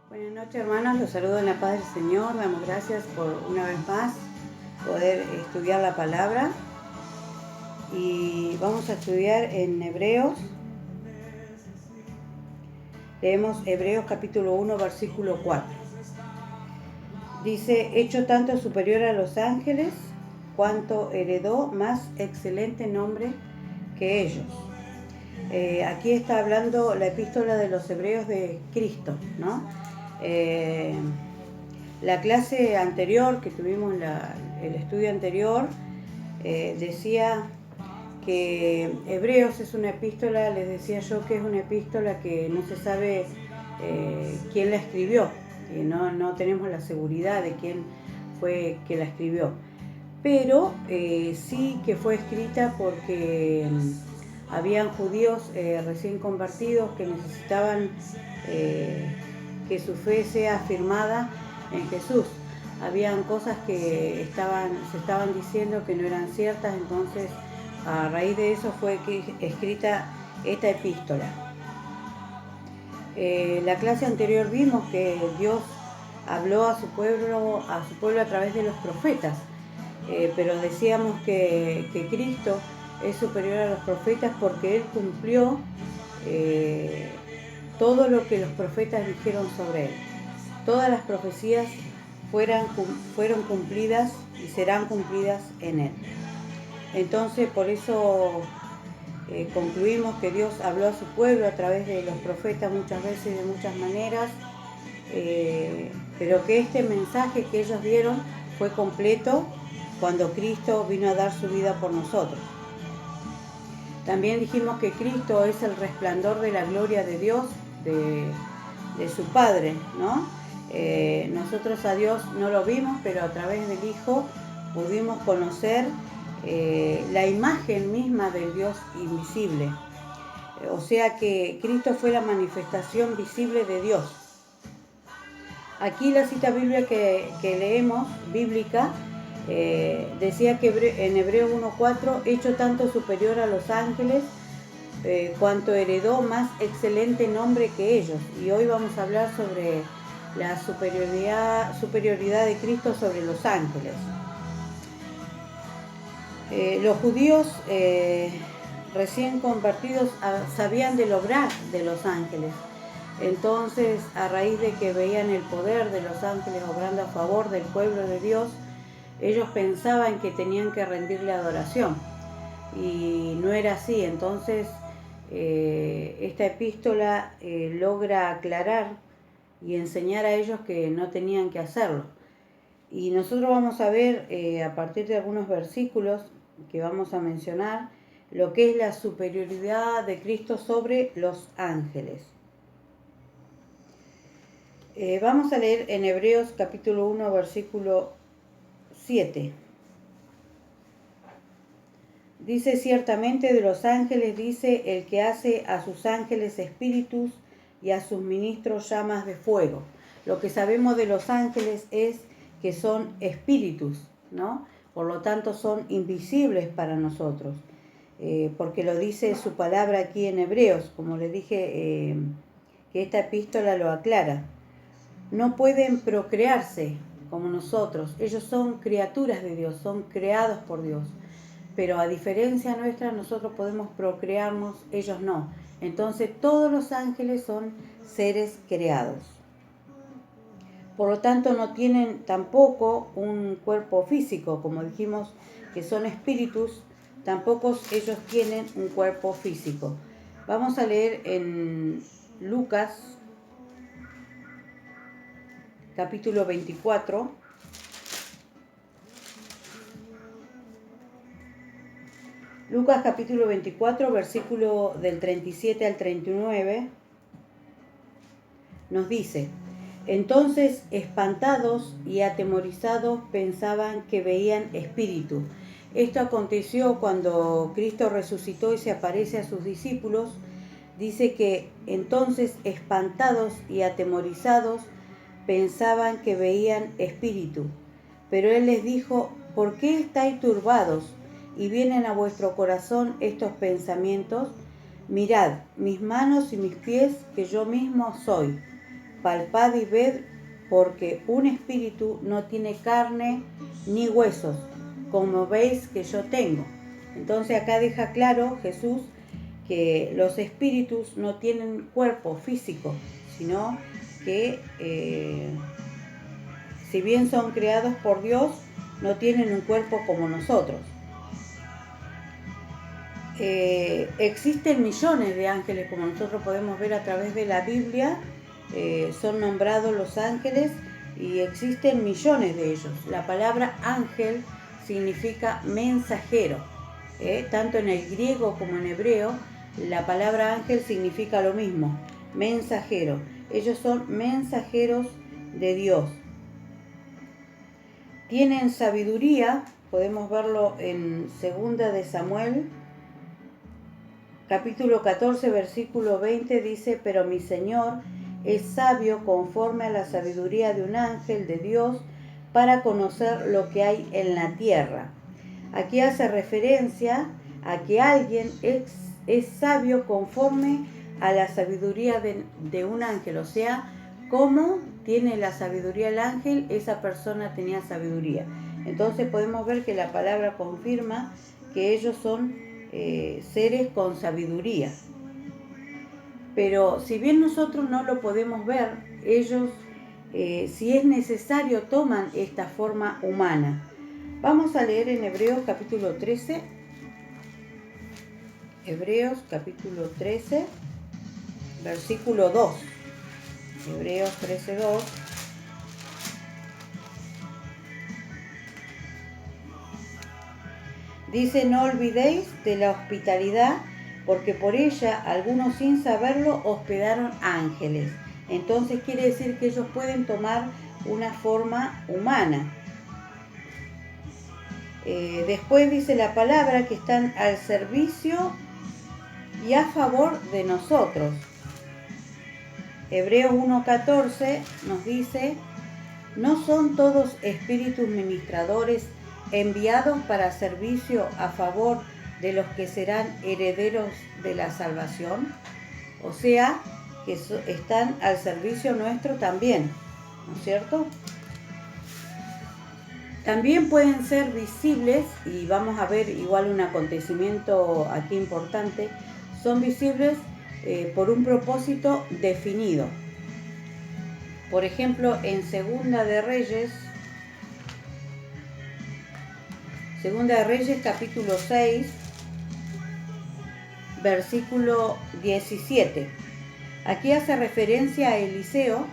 Buenas noches, hermanos, los saludo en la paz del Señor. Damos gracias por una vez más poder estudiar la palabra. Y vamos a estudiar en Hebreos. Leemos Hebreos capítulo 1, versículo 4. Dice: hecho tanto superior a los ángeles, cuanto heredó más excelente nombre que ellos. Aquí está hablando la epístola de los Hebreos de Cristo, ¿no? La clase anterior que tuvimos, el estudio anterior, decía que Hebreos es una epístola, les decía yo que es una epístola que no se sabe quién la escribió, que no tenemos la seguridad de quién fue que la escribió, pero sí que fue escrita porque habían judíos recién convertidos que necesitaban que su fe sea afirmada en Jesús. Habían cosas que se estaban diciendo que no eran ciertas, entonces a raíz de eso fue escrita esta epístola. La clase anterior vimos que Dios habló a su pueblo a través de los profetas, pero decíamos que Cristo es superior a los profetas porque Él cumplió todo lo que los profetas dijeron sobre Él. Todas las profecías fueron cumplidas y serán cumplidas en Él. Entonces, por eso concluimos que Dios habló a su pueblo a través de los profetas muchas veces y de muchas maneras, pero que este mensaje que ellos dieron fue completo cuando Cristo vino a dar su vida por nosotros. También dijimos que Cristo es el resplandor de la gloria de Dios, de su Padre, ¿no? Nosotros a Dios no lo vimos, pero a través del Hijo pudimos conocer la imagen misma del Dios invisible. O sea que Cristo fue la manifestación visible de Dios. Aquí la cita bíblica que leemos, bíblica, decía que en Hebreos 1:4, hecho tanto superior a los ángeles, cuanto heredó más excelente nombre que ellos. Y hoy vamos a hablar sobre la superioridad de Cristo sobre los ángeles. Los judíos recién convertidos sabían del obrar de los ángeles. Entonces, a raíz de que veían el poder de los ángeles obrando a favor del pueblo de Dios, ellos pensaban que tenían que rendirle adoración. Y no era así. Entonces, esta epístola logra aclarar y enseñar a ellos que no tenían que hacerlo. Y nosotros vamos a ver a partir de algunos versículos que vamos a mencionar lo que es la superioridad de Cristo sobre los ángeles. Vamos a leer en Hebreos capítulo 1 versículo 7. Dice: ciertamente de los ángeles dice el que hace a sus ángeles espíritus y a sus ministros llamas de fuego. Lo que sabemos de los ángeles es que son espíritus, ¿no? Por lo tanto son invisibles para nosotros, porque lo dice su palabra aquí en Hebreos, como les dije, que esta epístola lo aclara. No pueden procrearse como nosotros, ellos son criaturas de Dios, son creados por Dios, pero a diferencia nuestra nosotros podemos procrearnos, ellos no. Entonces todos los ángeles son seres creados. Por lo tanto no tienen tampoco un cuerpo físico, como dijimos que son espíritus, tampoco ellos tienen un cuerpo físico. Vamos a leer en Lucas capítulo 24. Lucas capítulo 24, versículo del 37 al 39, nos dice: entonces, espantados y atemorizados, pensaban que veían espíritu. Esto aconteció cuando Cristo resucitó y se aparece a sus discípulos. Dice que entonces, espantados y atemorizados, pensaban que veían espíritu. Pero Él les dijo: ¿por qué estáis turbados y vienen a vuestro corazón estos pensamientos? Mirad mis manos y mis pies, que yo mismo soy. palpad y ved, porque un espíritu no tiene carne ni huesos, como veis que yo tengo. Entonces acá deja claro Jesús que los espíritus no tienen cuerpo físico, sino que si bien son creados por Dios, no tienen un cuerpo como nosotros. Existen millones de ángeles, como nosotros podemos ver a través de la Biblia, son nombrados los ángeles y existen millones de ellos. La palabra ángel significa mensajero, tanto en el griego como en hebreo, la palabra ángel significa lo mismo, mensajero. Ellos son mensajeros de Dios. Tienen sabiduría, podemos verlo en 2 de Samuel, capítulo 14, versículo 20, dice: pero mi Señor es sabio conforme a la sabiduría de un ángel de Dios para conocer lo que hay en la tierra. Aquí hace referencia a que alguien es sabio conforme a la sabiduría de un ángel, o sea, como tiene la sabiduría el ángel, esa persona tenía sabiduría. Entonces podemos ver que la palabra confirma que ellos son seres con sabiduría. Pero si bien nosotros no lo podemos ver, ellos, si es necesario, toman esta forma humana. Vamos a leer en Hebreos capítulo 13. Hebreos capítulo 13, versículo 2. Hebreos 13, 2. Dice: no olvidéis de la hospitalidad, porque por ella algunos sin saberlo hospedaron ángeles. Entonces quiere decir que ellos pueden tomar una forma humana. Después dice la palabra que están al servicio y a favor de nosotros. Hebreos 1:14 nos dice: ¿no son todos espíritus ministradores enviados para servicio a favor de los que serán herederos de la salvación? O sea, que están al servicio nuestro también, ¿no es cierto? También pueden ser visibles, y vamos a ver igual un acontecimiento aquí importante, son visibles por un propósito definido. Por ejemplo, en Segunda de Reyes capítulo 6, versículo 17. Aquí hace referencia a Eliseo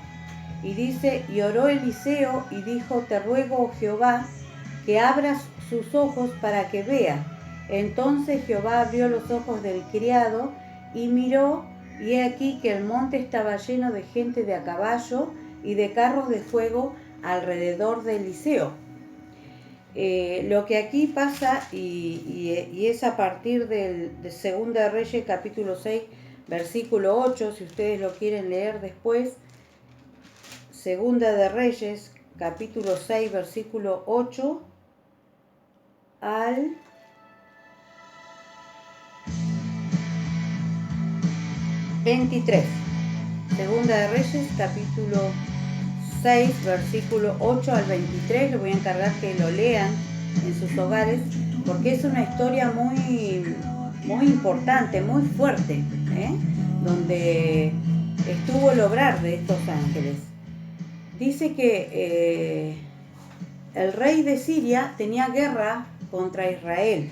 y dice: y oró Eliseo y dijo: te ruego, oh Jehová, que abras sus ojos para que vea. Entonces Jehová abrió los ojos del criado y miró, y he aquí que el monte estaba lleno de gente de a caballo y de carros de fuego alrededor de Eliseo. Lo que aquí pasa, y es a partir de Segunda de Reyes capítulo 6, versículo 8, si ustedes lo quieren leer después. Segunda de Reyes capítulo 6, versículo 8 al 23. Segunda de Reyes capítulo 6, versículo 8 al 23. Les voy a encargar que lo lean en sus hogares, porque es una historia muy, muy importante, muy fuerte, donde estuvo el obrar de estos ángeles. Dice que el rey de Siria tenía guerra contra Israel.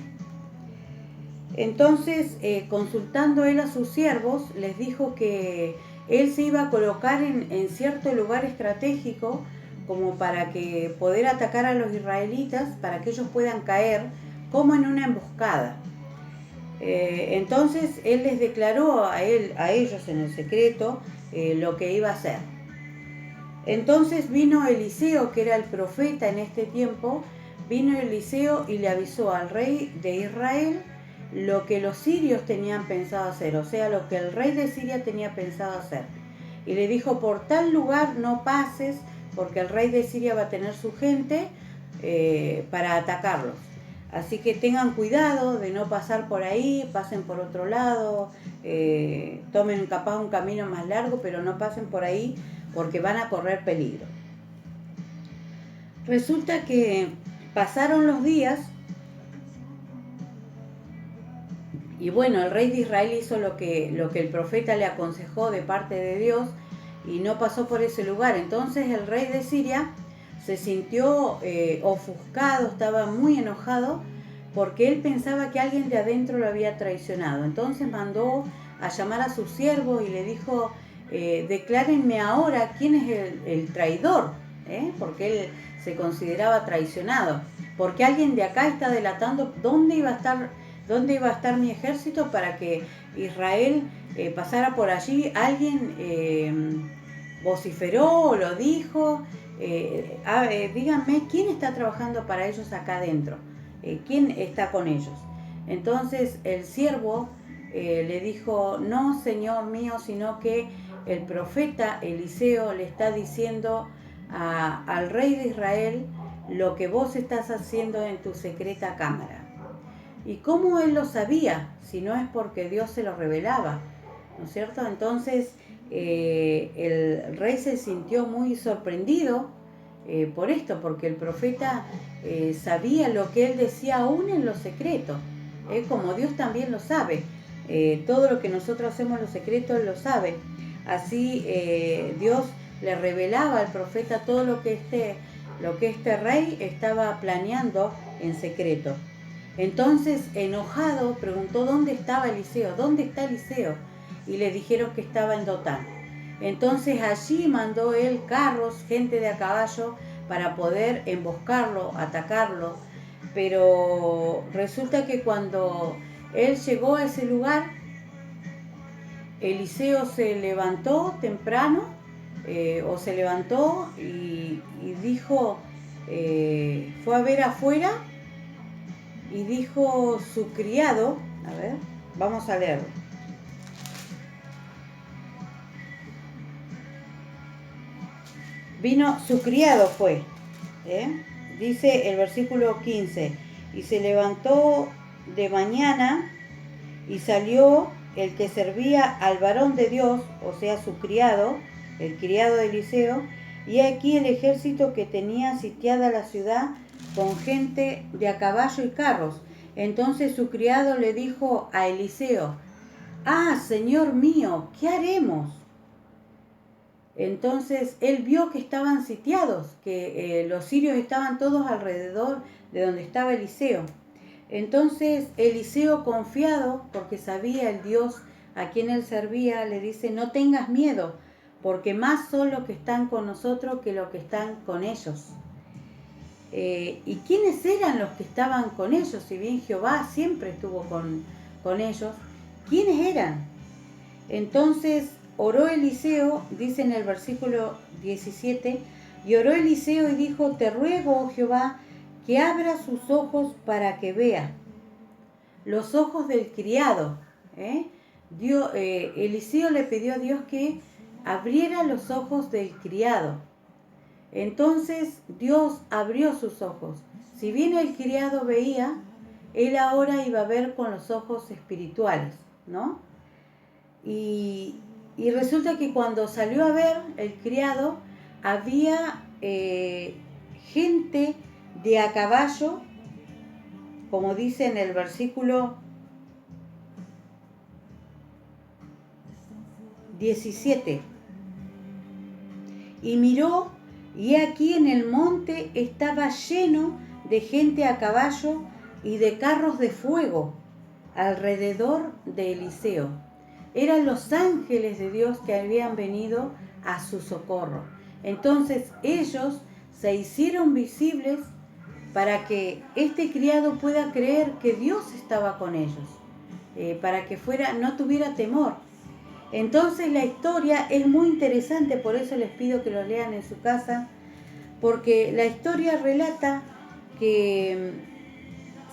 Entonces, consultando él a sus siervos, les dijo que él se iba a colocar en cierto lugar estratégico como para que poder atacar a los israelitas, para que ellos puedan caer como en una emboscada. Entonces él les declaró a ellos en el secreto lo que iba a hacer. Entonces vino Eliseo, que era el profeta en este tiempo, vino Eliseo y le avisó al rey de Israel lo que los sirios tenían pensado hacer, o sea, lo que el rey de Siria tenía pensado hacer. Y le dijo: por tal lugar no pases, porque el rey de Siria va a tener su gente para atacarlos. Así que tengan cuidado de no pasar por ahí, pasen por otro lado, tomen capaz un camino más largo, pero no pasen por ahí, porque van a correr peligro. Resulta que pasaron los días y bueno, el rey de Israel hizo lo que el profeta le aconsejó de parte de Dios y no pasó por ese lugar. Entonces el rey de Siria se sintió ofuscado, estaba muy enojado porque él pensaba que alguien de adentro lo había traicionado. Entonces mandó a llamar a sus siervos y le dijo, declárenme ahora quién es el traidor, porque él se consideraba traicionado, porque alguien de acá está delatando dónde iba a estar mi ejército para que Israel pasara por allí. Alguien vociferó o lo dijo. Díganme quién está trabajando para ellos acá adentro, quién está con ellos. Entonces el siervo le dijo, no, señor mío, sino que el profeta Eliseo le está diciendo al rey de Israel lo que vos estás haciendo en tu secreta cámara. ¿Y cómo él lo sabía? Si no es porque Dios se lo revelaba, ¿no es cierto? Entonces el rey se sintió muy sorprendido por esto, porque el profeta sabía lo que él decía aún en lo secreto, como Dios también lo sabe. Todo lo que nosotros hacemos en lo secreto, Él lo sabe. Así Dios le revelaba al profeta todo lo que este rey estaba planeando en secreto. Entonces, enojado, preguntó dónde estaba Eliseo, ¿dónde está Eliseo? Y le dijeron que estaba en Dotán. Entonces allí mandó él carros, gente de a caballo, para poder emboscarlo, atacarlo. Pero resulta que cuando él llegó a ese lugar, Eliseo se levantó temprano, se levantó y dijo, fue a ver afuera y dijo su criado, a ver, vamos a leerlo. Vino, su criado fue, dice el versículo 15, y se levantó de mañana y salió el que servía al varón de Dios, o sea, su criado, el criado de Eliseo, y aquí el ejército que tenía sitiada la ciudad con gente de a caballo y carros. Entonces su criado le dijo a Eliseo, Señor mío, ¿qué haremos? Entonces él vio que estaban sitiados, que los sirios estaban todos alrededor de donde estaba Eliseo. Entonces Eliseo, confiado, porque sabía el Dios a quien él servía, le dice, no tengas miedo, porque más son los que están con nosotros que los que están con ellos. ¿Y quiénes eran los que estaban con ellos? Si bien Jehová siempre estuvo con ellos, ¿quiénes eran? Entonces oró Eliseo, dice en el versículo 17, y oró Eliseo y dijo, te ruego, oh Jehová, que abra sus ojos para que vea. Los ojos del criado. Eliseo le pidió a Dios que abriera los ojos del criado. Entonces Dios abrió sus ojos. Si bien el criado veía, él ahora iba a ver con los ojos espirituales, ¿no? Y resulta que cuando salió a ver el criado, había gente de a caballo, como dice en el versículo 17. Y miró, y aquí en el monte estaba lleno de gente a caballo y de carros de fuego alrededor de Eliseo. Eran los ángeles de Dios que habían venido a su socorro. Entonces ellos se hicieron visibles para que este criado pueda creer que Dios estaba con ellos, para que no tuviera temor. Entonces la historia es muy interesante, por eso les pido que lo lean en su casa, porque la historia relata que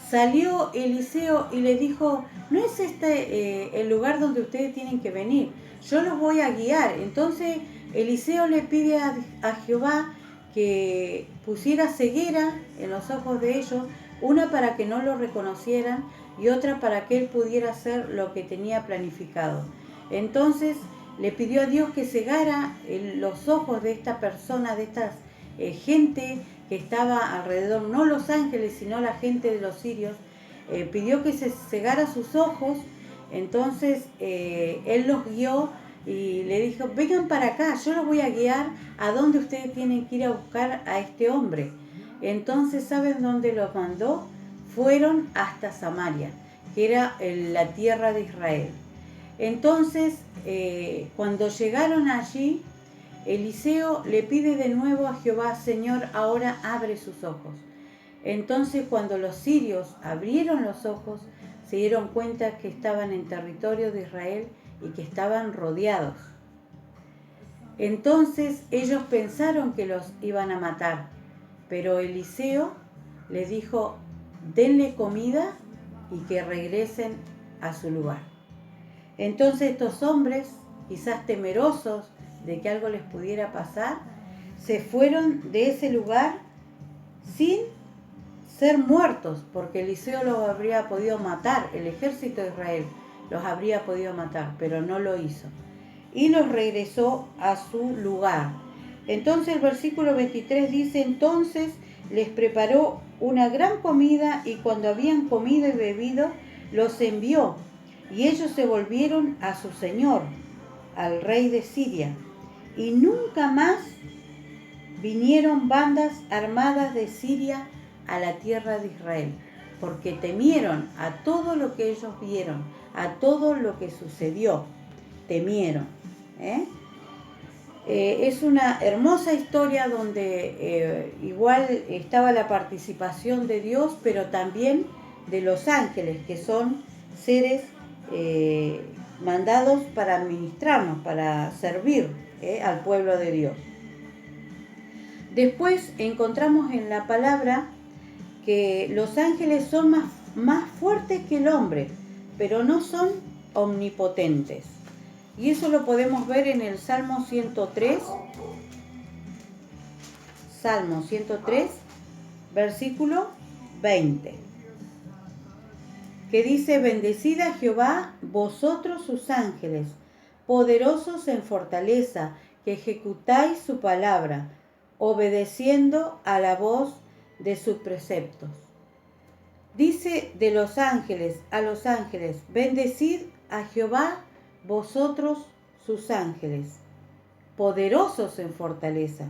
salió Eliseo y le dijo, no es este el lugar donde ustedes tienen que venir, yo los voy a guiar. Entonces Eliseo le pide a Jehová que pusiera ceguera en los ojos de ellos, una para que no lo reconocieran y otra para que él pudiera hacer lo que tenía planificado. Entonces le pidió a Dios que cegara los ojos de esta persona, de esta gente que estaba alrededor, no los ángeles, sino la gente de los sirios. Pidió que se cegara sus ojos. Entonces él los guió y le dijo, vengan para acá, yo los voy a guiar a donde ustedes tienen que ir a buscar a este hombre. Entonces, ¿saben dónde los mandó? Fueron hasta Samaria, que era la tierra de Israel. Entonces, cuando llegaron allí, Eliseo le pide de nuevo a Jehová, Señor, ahora abre sus ojos. Entonces, cuando los sirios abrieron los ojos, se dieron cuenta que estaban en territorio de Israel y que estaban rodeados. Entonces ellos pensaron que los iban a matar, pero Eliseo les dijo, denle comida y que regresen a su lugar. Entonces estos hombres, quizás temerosos de que algo les pudiera pasar, se fueron de ese lugar sin ser muertos, porque Eliseo los habría podido matar, el ejército de Israel los habría podido matar, pero no lo hizo. Y los regresó a su lugar. Entonces el versículo 23 dice, entonces les preparó una gran comida y cuando habían comido y bebido, los envió. Y ellos se volvieron a su señor, al rey de Siria. Y nunca más vinieron bandas armadas de Siria a la tierra de Israel, porque temieron a todo lo que ellos vieron, a todo lo que sucedió, temieron. Es una hermosa historia donde igual estaba la participación de Dios, pero también de los ángeles, que son seres mandados para administrarnos, para servir al pueblo de Dios. Después encontramos en la palabra que los ángeles son más fuertes que el hombre, pero no son omnipotentes. Y eso lo podemos ver en el Salmo 103. Salmo 103, versículo 20. Que dice, bendecid a Jehová, vosotros sus ángeles, poderosos en fortaleza, que ejecutáis su palabra, obedeciendo a la voz de sus preceptos. Dice de los ángeles a los ángeles, bendecid a Jehová, vosotros sus ángeles, poderosos en fortaleza,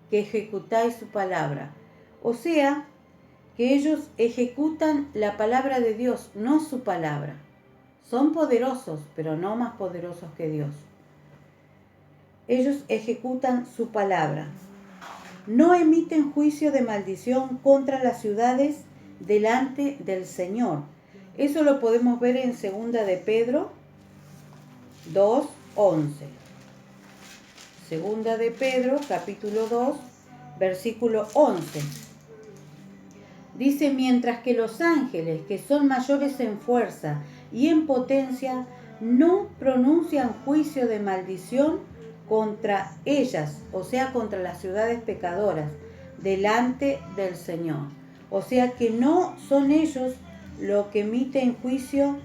que ejecutáis su palabra. O sea, que ellos ejecutan la palabra de Dios, no su palabra. Son poderosos, pero no más poderosos que Dios. Ellos ejecutan su palabra. No emiten juicio de maldición contra las ciudades delante del Señor. Eso lo podemos ver en 2 de Pedro 2:11. 2 de Pedro, capítulo 2, versículo 11. Dice, mientras que los ángeles, que son mayores en fuerza y en potencia, no pronuncian juicio de maldición contra ellas, o sea, contra las ciudades pecadoras, delante del Señor. O sea que no son ellos los que emiten juicio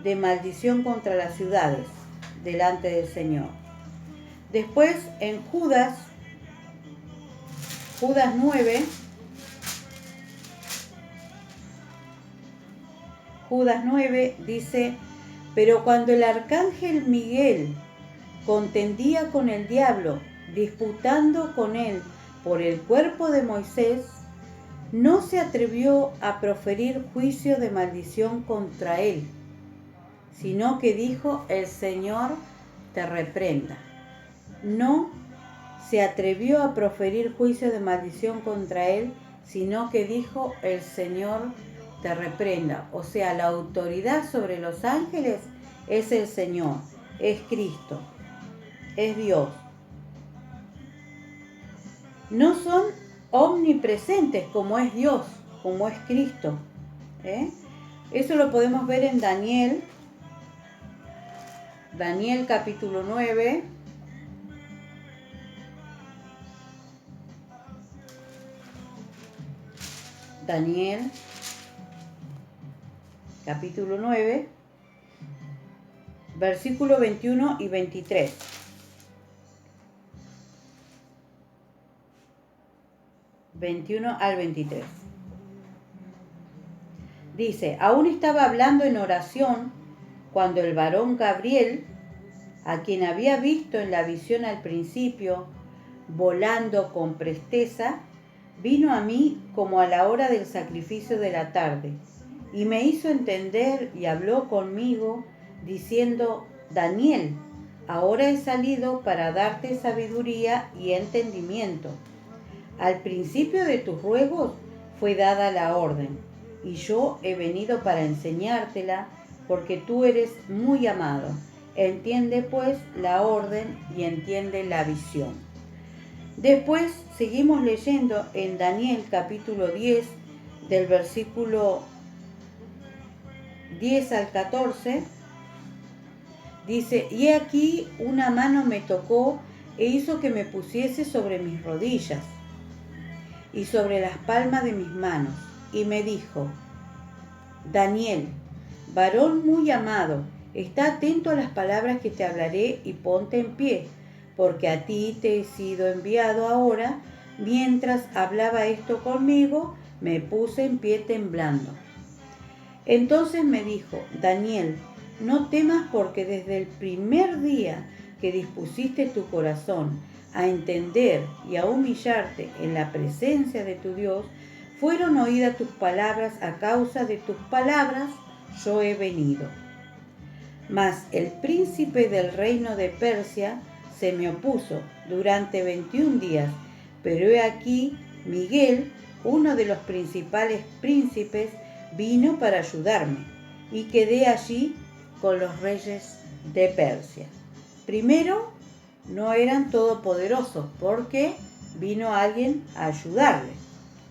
de maldición contra las ciudades, delante del Señor. Después en Judas 9, Judas 9 dice, pero cuando el arcángel Miguel contendía con el diablo, disputando con él por el cuerpo de Moisés, no se atrevió a proferir juicio de maldición contra él, sino que dijo, el Señor te reprenda. No se atrevió a proferir juicio de maldición contra él, sino que dijo, el Señor te reprenda. O sea, la autoridad sobre los ángeles es el Señor, es Cristo, es Dios. No son omnipresentes como es Dios, como es Cristo. Eso lo podemos ver en Daniel capítulo 9. Daniel capítulo 9. versículo 21 y 23. Dice, aún estaba hablando en oración cuando el varón Gabriel, a quien había visto en la visión al principio, volando con presteza, vino a mí como a la hora del sacrificio de la tarde, y me hizo entender y habló conmigo, diciendo, Daniel, ahora he salido para darte sabiduría y entendimiento. Al principio de tus ruegos fue dada la orden, y yo he venido para enseñártela, porque tú eres muy amado. Entiende pues la orden y entiende la visión. Después seguimos leyendo en Daniel capítulo 10, del versículo 10 al 14, dice, y he aquí una mano me tocó e hizo que me pusiese sobre mis rodillas y sobre las palmas de mis manos, y me dijo, Daniel, varón muy amado, está atento a las palabras que te hablaré y ponte en pie, porque a ti te he sido enviado ahora. Mientras hablaba esto conmigo, me puse en pie temblando. Entonces me dijo, Daniel, no temas, porque desde el primer día que dispusiste tu corazón a entender y a humillarte en la presencia de tu Dios, fueron oídas tus palabras. A causa de tus palabras yo he venido. Mas el príncipe del reino de Persia se me opuso durante 21 días, pero he aquí Miguel, uno de los principales príncipes, vino para ayudarme, y quedé allí con los reyes de Persia. Primero, no eran todopoderosos, porque vino alguien a ayudarle,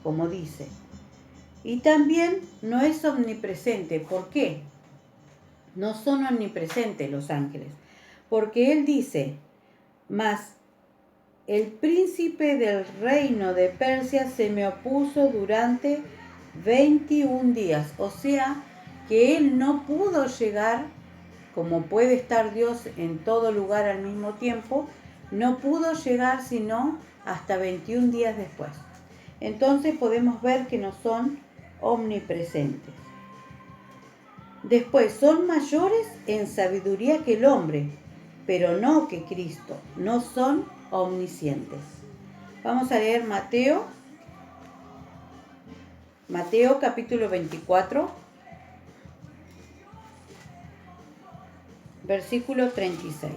como dice. Y también no es omnipresente. ¿Por qué? No son omnipresentes los ángeles, porque él dice, mas el príncipe del reino de Persia se me opuso durante 21 días. O sea, que él no pudo llegar, como puede estar Dios en todo lugar al mismo tiempo, no pudo llegar sino hasta 21 días después. Entonces podemos ver que no son omnipresentes. Después, son mayores en sabiduría que el hombre, pero no que Cristo. No son omniscientes. Vamos a leer Mateo capítulo 24, versículo 36.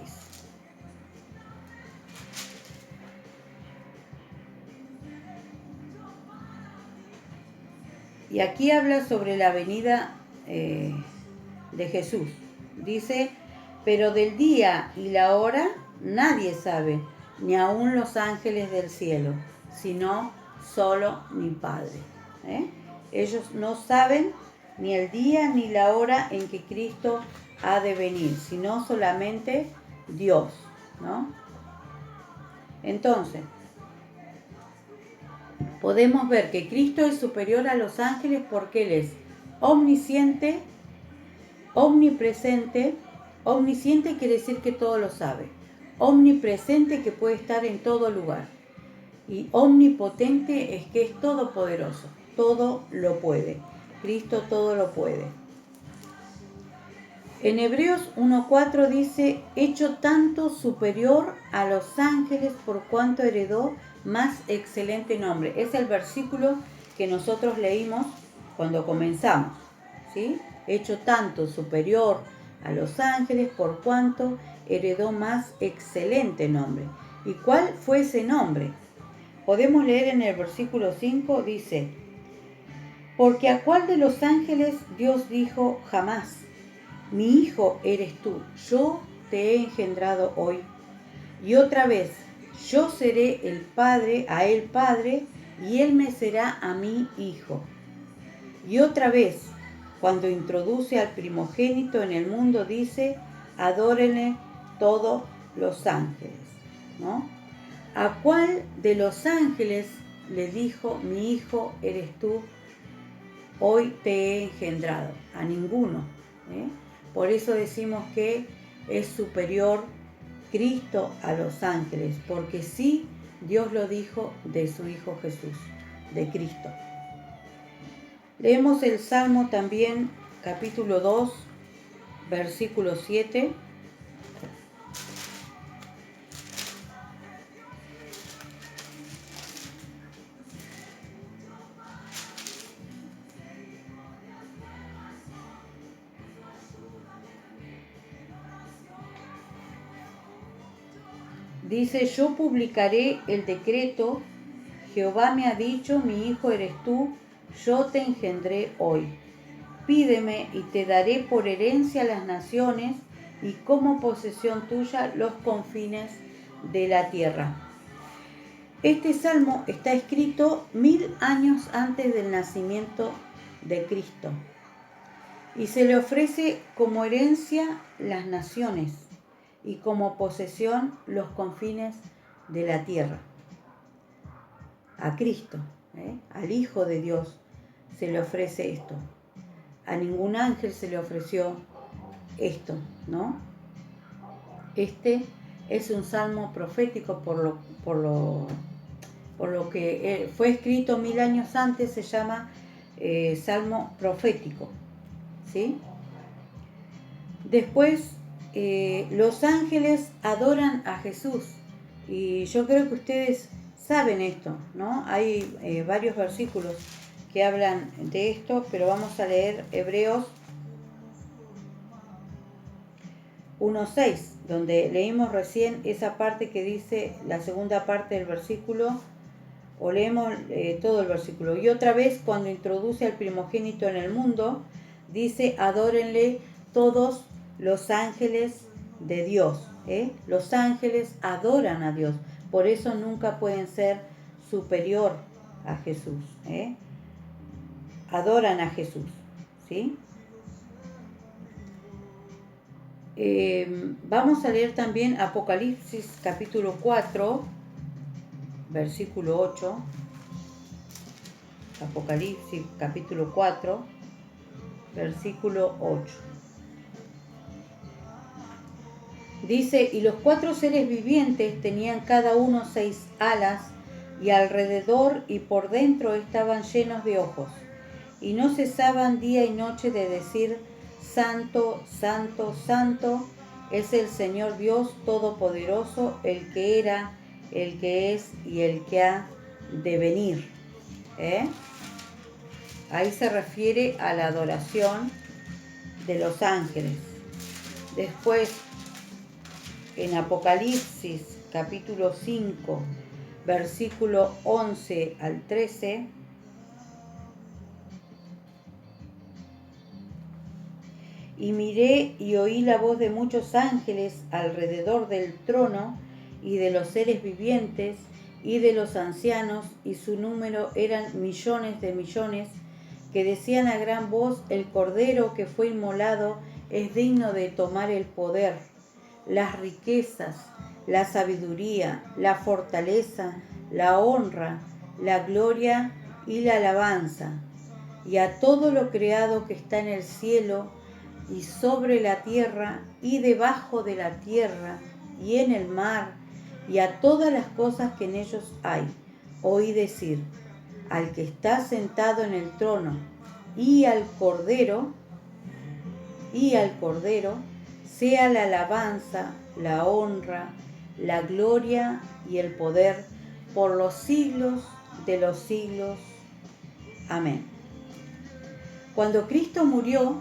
Y aquí habla sobre la venida de Jesús. Dice, pero del día y la hora nadie sabe, ni aun los ángeles del cielo, sino solo mi Padre. Ellos no saben ni el día ni la hora en que Cristo ha de venir, sino solamente Dios, ¿no? Entonces, podemos ver que Cristo es superior a los ángeles porque Él es omnisciente, omnipresente. Omnisciente quiere decir que todo lo sabe. Omnipresente, que puede estar en todo lugar. Y omnipotente es que es todopoderoso. Todo lo puede. Cristo todo lo puede. En Hebreos 1:4 dice, hecho tanto superior a los ángeles por cuanto heredó más excelente nombre. Es el versículo que nosotros leímos cuando comenzamos, ¿sí? Hecho tanto superior a los ángeles por cuanto heredó más excelente nombre. ¿Y cuál fue ese nombre? Podemos leer en el versículo 5, dice, porque a cuál de los ángeles Dios dijo jamás, mi hijo eres tú, yo te he engendrado hoy. Y otra vez, yo seré el padre a él padre, y él me será a mí hijo. Y otra vez, cuando introduce al primogénito en el mundo, dice, adórenle todos los ángeles, ¿no? ¿A cuál de los ángeles le dijo, mi hijo eres tú, hoy te he engendrado? A ninguno, ¿eh? Por eso decimos que es superior Cristo a los ángeles, porque sí, Dios lo dijo de su Hijo Jesús, de Cristo. Leemos el Salmo también, capítulo 2, versículo 7. Dice: yo publicaré el decreto, Jehová me ha dicho, mi hijo eres tú, yo te engendré hoy. Pídeme y te daré por herencia las naciones y como posesión tuya los confines de la tierra. Este salmo está escrito 1000 años antes del nacimiento de Cristo y se le ofrece como herencia las naciones y como posesión los confines de la tierra. A Cristo, al Hijo de Dios, se le ofrece esto. A ningún ángel se le ofreció esto, ¿no? Este es un salmo profético por lo que fue escrito 1000 años antes, se llama salmo profético, ¿sí? Después, los ángeles adoran a Jesús y yo creo que ustedes saben esto, ¿no? Hay varios versículos que hablan de esto, pero vamos a leer Hebreos 1:6, donde leímos recién esa parte que dice, la segunda parte del versículo, o leemos todo el versículo. Y otra vez, cuando introduce al primogénito en el mundo, dice: adórenle todos los ángeles de Dios. Los ángeles adoran a Dios, por eso nunca pueden ser superior a Jesús. Adoran a Jesús, ¿sí? Vamos a leer también Apocalipsis capítulo 4, versículo 8. Apocalipsis capítulo 4, versículo 8. Dice: y los 4 seres vivientes tenían cada uno 6 alas, y alrededor y por dentro estaban llenos de ojos, y no cesaban día y noche de decir: Santo, Santo, Santo es el Señor Dios Todopoderoso, el que era, el que es y el que ha de venir. Ahí se refiere a la adoración de los ángeles. Después, en Apocalipsis capítulo 5, versículo 11 al 13, y miré y oí la voz de muchos ángeles alrededor del trono y de los seres vivientes y de los ancianos, y su número eran millones de millones, que decían a gran voz: el Cordero que fue inmolado es digno de tomar el poder, las riquezas, la sabiduría, la fortaleza, la honra, la gloria y la alabanza. Y a todo lo creado que está en el cielo y sobre la tierra y debajo de la tierra y en el mar, y a todas las cosas que en ellos hay, oí decir: al que está sentado en el trono y al Cordero, sea la alabanza, la honra, la gloria y el poder por los siglos de los siglos. Amén. Cuando Cristo murió,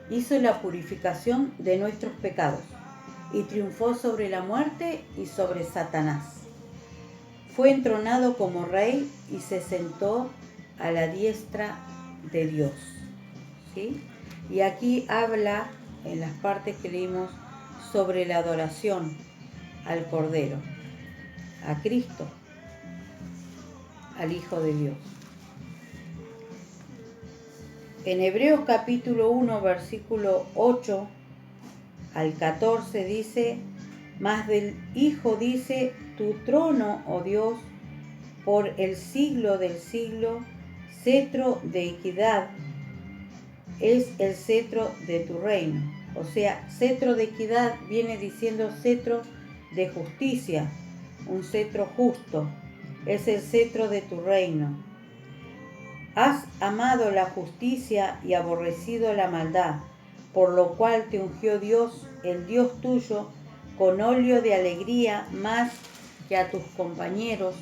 hizo la purificación de nuestros pecados y triunfó sobre la muerte y sobre Satanás. Fue entronado como rey y se sentó a la diestra de Dios, ¿sí? Y aquí habla, en las partes que leímos, sobre la adoración al Cordero, a Cristo, al Hijo de Dios. En Hebreos capítulo 1, versículo 8 al 14 dice: mas del Hijo dice: tu trono, oh Dios, por el siglo del siglo, cetro de equidad es el cetro de tu reino. O sea, cetro de equidad viene diciendo cetro de justicia, un cetro justo. Es el cetro de tu reino. Has amado la justicia y aborrecido la maldad, por lo cual te ungió Dios, el Dios tuyo, con óleo de alegría más que a tus compañeros.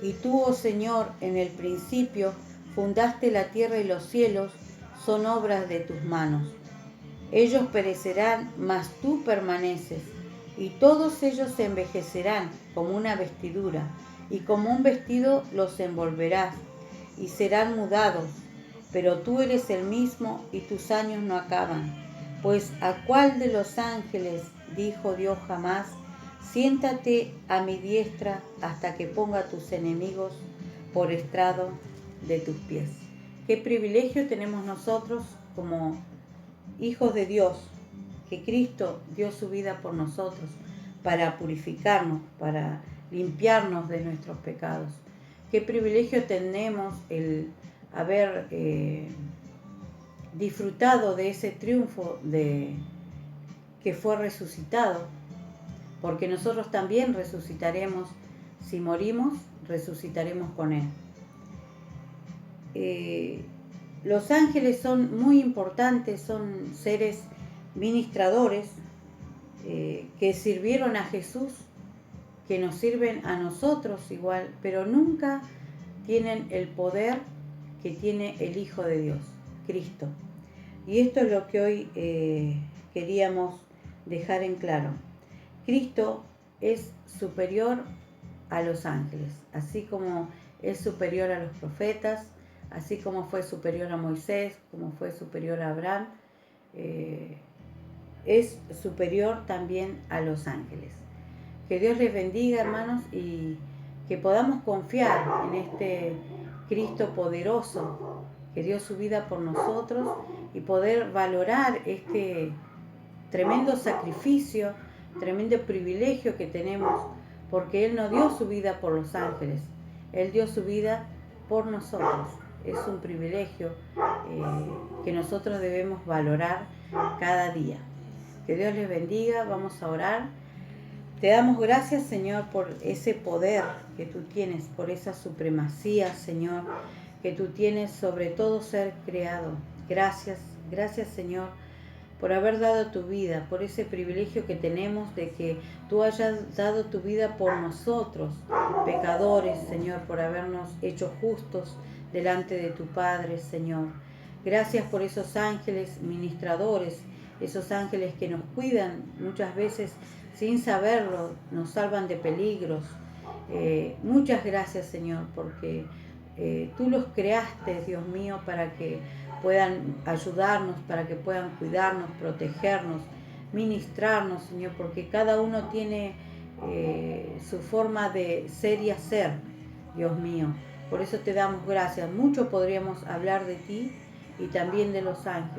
Y tú, oh Señor, en el principio fundaste la tierra y los cielos, son obras de tus manos. Ellos perecerán, mas tú permaneces, y todos ellos se envejecerán como una vestidura, y como un vestido los envolverás, y serán mudados. Pero tú eres el mismo, y tus años no acaban. Pues ¿a cuál de los ángeles dijo Dios jamás: siéntate a mi diestra hasta que ponga a tus enemigos por estrado de tus pies? Qué privilegio tenemos nosotros como hijos de Dios, que Cristo dio su vida por nosotros para purificarnos, para limpiarnos de nuestros pecados. Qué privilegio tenemos el haber disfrutado de ese triunfo que fue resucitado, porque nosotros también resucitaremos. Si morimos, resucitaremos con Él. Los ángeles son muy importantes, son seres ministradores que sirvieron a Jesús, que nos sirven a nosotros igual, pero nunca tienen el poder que tiene el Hijo de Dios, Cristo. Y esto es lo que hoy queríamos dejar en claro. Cristo es superior a los ángeles, así como es superior a los profetas, así como fue superior a Moisés, como fue superior a Abraham, es superior también a los ángeles. Que Dios les bendiga, hermanos, y que podamos confiar en este Cristo poderoso que dio su vida por nosotros y poder valorar este tremendo sacrificio, tremendo privilegio que tenemos, porque Él no dio su vida por los ángeles, Él dio su vida por nosotros. Es un privilegio que nosotros debemos valorar cada día. Que Dios les bendiga, vamos a orar. Te damos gracias, Señor, por ese poder que tú tienes, por esa supremacía, Señor, que tú tienes sobre todo ser creado. Gracias, gracias, Señor, por haber dado tu vida, por ese privilegio que tenemos de que tú hayas dado tu vida por nosotros, pecadores, Señor, por habernos hecho justos delante de tu Padre, Señor. Gracias por esos ángeles ministradores, esos ángeles que nos cuidan muchas veces sin saberlo, nos salvan de peligros. Muchas gracias, Señor, porque tú los creaste, Dios mío, para que puedan ayudarnos, para que puedan cuidarnos, protegernos, ministrarnos, Señor, porque cada uno tiene su forma de ser y hacer, Dios mío. Por eso te damos gracias. Mucho podríamos hablar de ti y también de los ángeles.